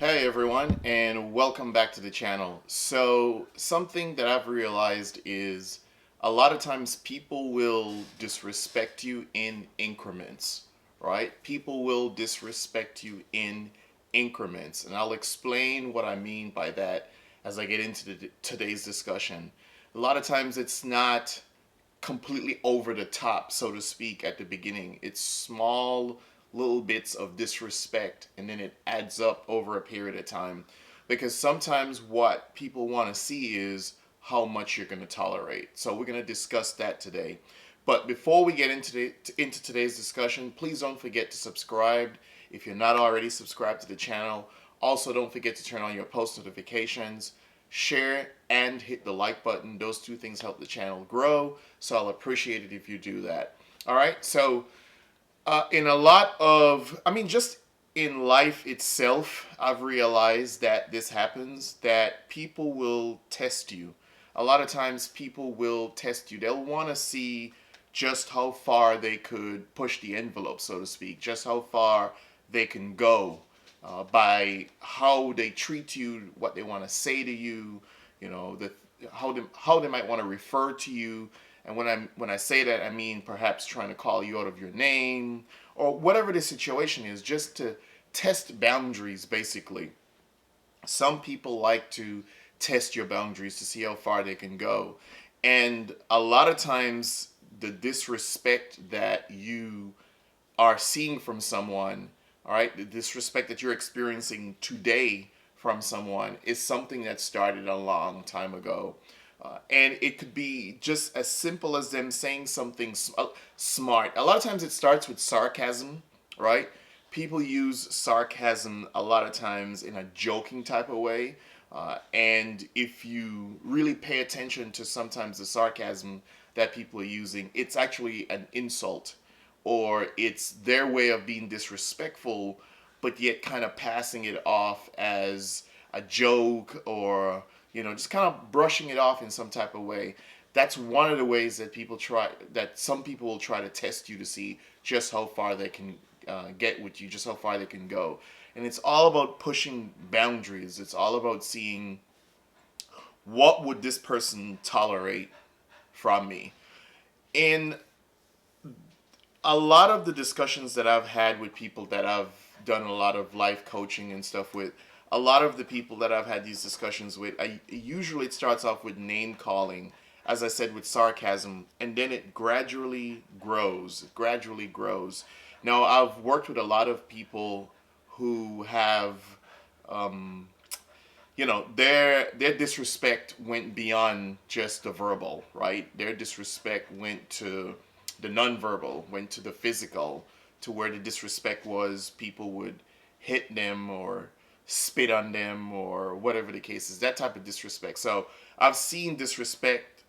Hey everyone, and welcome back to the channel. So, something that I've realized is a lot of times people will disrespect you in increments, right? People will disrespect you in increments, and I'll explain what I mean by that as I get into today's discussion. A lot of times it's not completely over the top, so to speak, at the beginning. It's small little bits of disrespect and then it adds up over a period of time. Because sometimes what people want to see is how much you're going to tolerate. So we're going to discuss that today. But before we get into today's discussion, please don't forget to subscribe if you're not already subscribed to the channel. Also, don't forget to turn on your post notifications, share, and hit the like button. Those two things help the channel grow, so I'll appreciate it if you do that. All right, so in a lot of, just in life itself, I've realized that this happens, that people will test you. A lot of times people will test you. They'll want to see just how far they could push the envelope, so to speak, just how far they can go by how they treat you, what they want to say to you, how they might want to refer to you. And when I say that, I mean perhaps trying to call you out of your name or whatever the situation is, just to test boundaries, basically. Some people like to test your boundaries to see how far they can go. And a lot of times, the disrespect that you are seeing from someone, all right, the disrespect that you're experiencing today from someone is something that started a long time ago. And it could be just as simple as them saying something smart. A lot of times it starts with sarcasm, right? People use sarcasm a lot of times in a joking type of way. And if you really pay attention to sometimes the sarcasm that people are using, it's actually an insult or it's their way of being disrespectful, but yet kind of passing it off as a joke or, just kind of brushing it off in some type of way. That's one of the ways that some people will try to test you to see just how far they can get with you, just how far they can go. And it's all about pushing boundaries. It's all about seeing what would this person tolerate from me. In a lot of the discussions that I've had with people that I've done a lot of life coaching and stuff with, a lot of the people that I've had these discussions with, usually it starts off with name calling, as I said, with sarcasm, and then it gradually grows. It gradually grows. Now, I've worked with a lot of people who have, um, their disrespect went beyond just the verbal, right? Their disrespect went to the nonverbal, went to the physical, to where the disrespect was people would hit them or spit on them or whatever the case is, that type of disrespect. So I've seen disrespect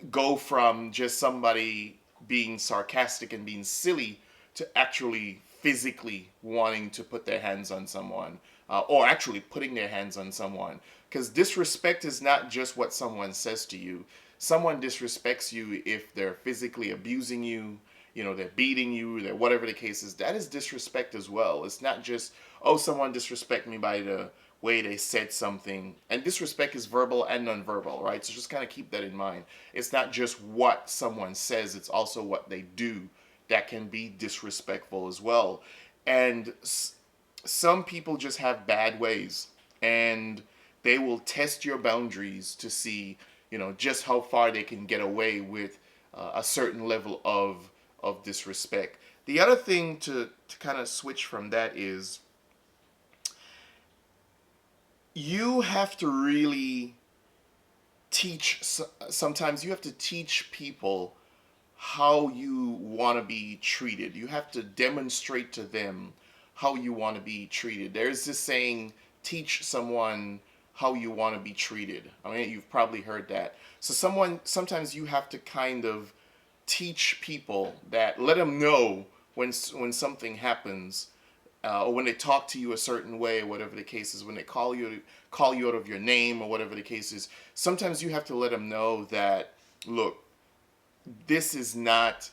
go from just somebody being sarcastic and being silly to actually physically wanting to put their hands on someone or actually putting their hands on someone. Because disrespect is not just what someone says to you. Someone disrespects you if they're physically abusing you, they're beating you, they're whatever the case is. That is disrespect as well. It's not just, oh, someone disrespect me by the way they said something. And disrespect is verbal and nonverbal, right? So just kind of keep that in mind. It's not just what someone says, it's also what they do that can be disrespectful as well. And some people just have bad ways and they will test your boundaries to see, just how far they can get away with a certain level of disrespect. The other thing to kind of switch from that is you have to really teach, sometimes you have to teach people how you want to be treated. You have to demonstrate to them how you want to be treated. There's this saying, teach someone how you want to be treated. I mean, you've probably heard that. So sometimes you have to kind of teach people that, let them know when something happens, or when they talk to you a certain way, whatever the case is, when they call you out of your name or whatever the case is. Sometimes you have to let them know that, look, this is not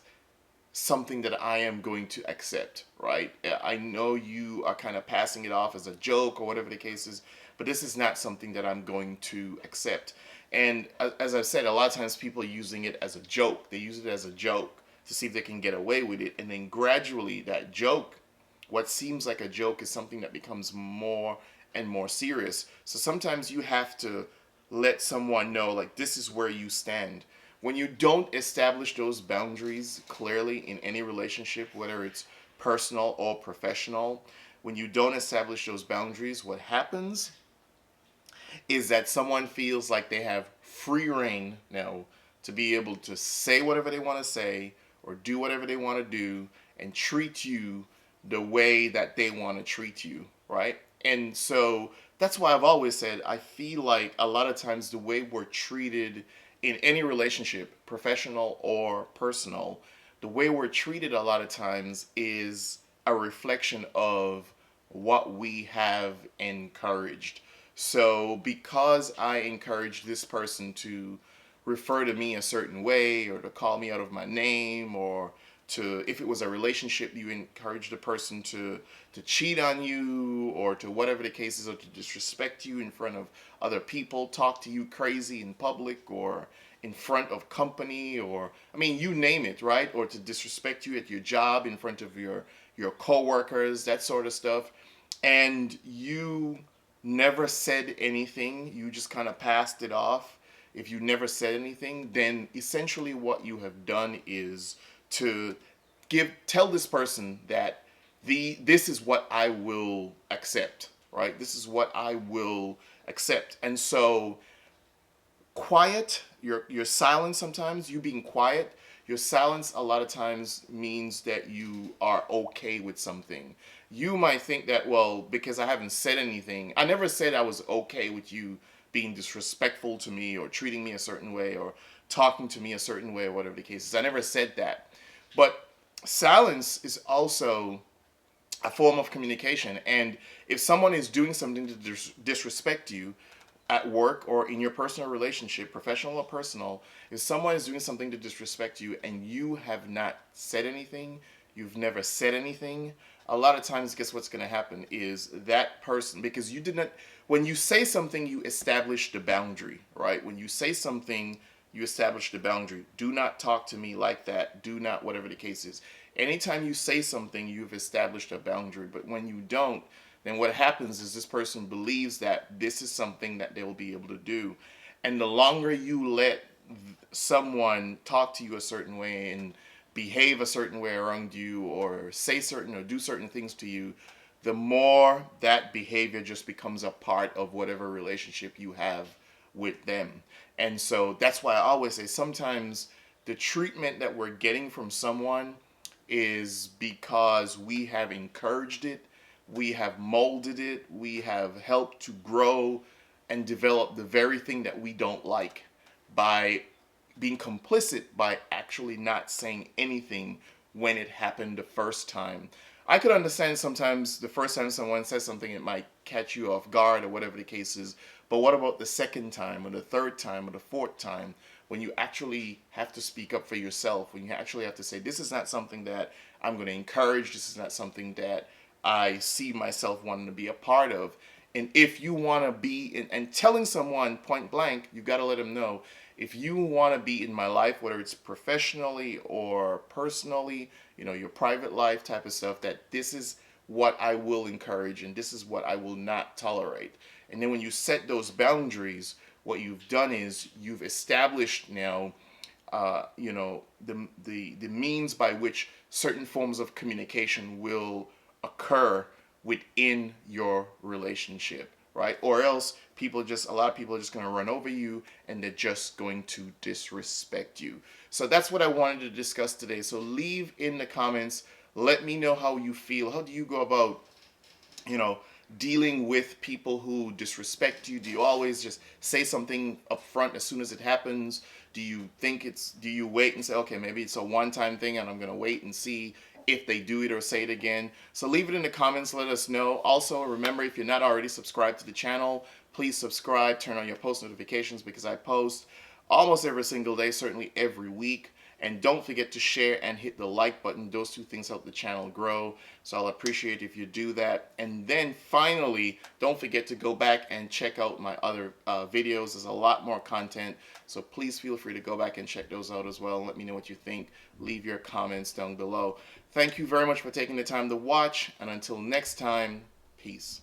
something that I am going to accept, right? I know you are kind of passing it off as a joke or whatever the case is, but this is not something that I'm going to accept. And as I've said, a lot of times people are using it as a joke. They use it as a joke to see if they can get away with it. And then gradually that joke, what seems like a joke, is something that becomes more and more serious. So sometimes you have to let someone know, like, this is where you stand. When you don't establish those boundaries clearly in any relationship, whether it's personal or professional, when you don't establish those boundaries, what happens is that someone feels like they have free reign now to be able to say whatever they want to say or do whatever they want to do and treat you the way that they want to treat you, right? And so that's why I've always said I feel like a lot of times the way we're treated in any relationship, professional or personal, the way we're treated a lot of times is a reflection of what we have encouraged. So because I encourage this person to refer to me a certain way or to call me out of my name, or to, if it was a relationship, you encourage the person to cheat on you or to whatever the case is, or to disrespect you in front of other people, talk to you crazy in public or in front of company, or I mean you name it, right? Or to disrespect you at your job in front of your coworkers, that sort of stuff. And you never said anything, you just kind of passed it off. If you never said anything, then essentially what you have done is to tell this person that this is what I will accept, right? This is what I will accept. And so quiet, your silence, sometimes you being quiet, your silence a lot of times means that you are okay with something. You might think that, well, because I haven't said anything, I never said I was okay with you being disrespectful to me or treating me a certain way or talking to me a certain way or whatever the case is. I never said that. But silence is also a form of communication. And if someone is doing something to disrespect you at work or in your personal relationship, professional or personal, if someone is doing something to disrespect you and you have not said anything, you've never said anything, a lot of times, guess what's going to happen is that person, because you did not, when you say something, you establish the boundary, right? When you say something, you establish the boundary. Do not talk to me like that. Do not, whatever the case is. Anytime you say something, you've established a boundary. But when you don't, then what happens is this person believes that this is something that they will be able to do. And the longer you let someone talk to you a certain way and behave a certain way around you or say certain or do certain things to you, the more that behavior just becomes a part of whatever relationship you have with them. And so that's why I always say sometimes the treatment that we're getting from someone is because we have encouraged it, we have molded it, we have helped to grow and develop the very thing that we don't like by being complicit by actually not saying anything when it happened the first time. I could understand sometimes the first time someone says something, it might catch you off guard or whatever the case is. But what about the second time or the third time or the fourth time, when you actually have to speak up for yourself, when you actually have to say, this is not something that I'm going to encourage, this is not something that I see myself wanting to be a part of. And if you want to be, and telling someone point blank, you got to let them know, if you want to be in my life, whether it's professionally or personally, your private life type of stuff, that this is what I will encourage and this is what I will not tolerate. And then when you set those boundaries, what you've done is you've established now, the means by which certain forms of communication will occur within your relationship, right? Or else a lot of people are just going to run over you and they're just going to disrespect you. So that's what I wanted to discuss today. So leave in the comments, let me know how you feel. How do you go about, dealing with people who disrespect you? Do you always just say something up front as soon as it happens? Do you wait and say, okay, maybe it's a one-time thing and I'm going to wait and see if they do it or say it again? So leave it in the comments, let us know. Also, remember, if you're not already subscribed to the channel, please subscribe, turn on your post notifications, because I post almost every single day, certainly every week. And don't forget to share and hit the like button. Those two things help the channel grow. So I'll appreciate if you do that. And then finally, don't forget to go back and check out my other videos. There's a lot more content. So please feel free to go back and check those out as well. And let me know what you think. Leave your comments down below. Thank you very much for taking the time to watch. And until next time, peace.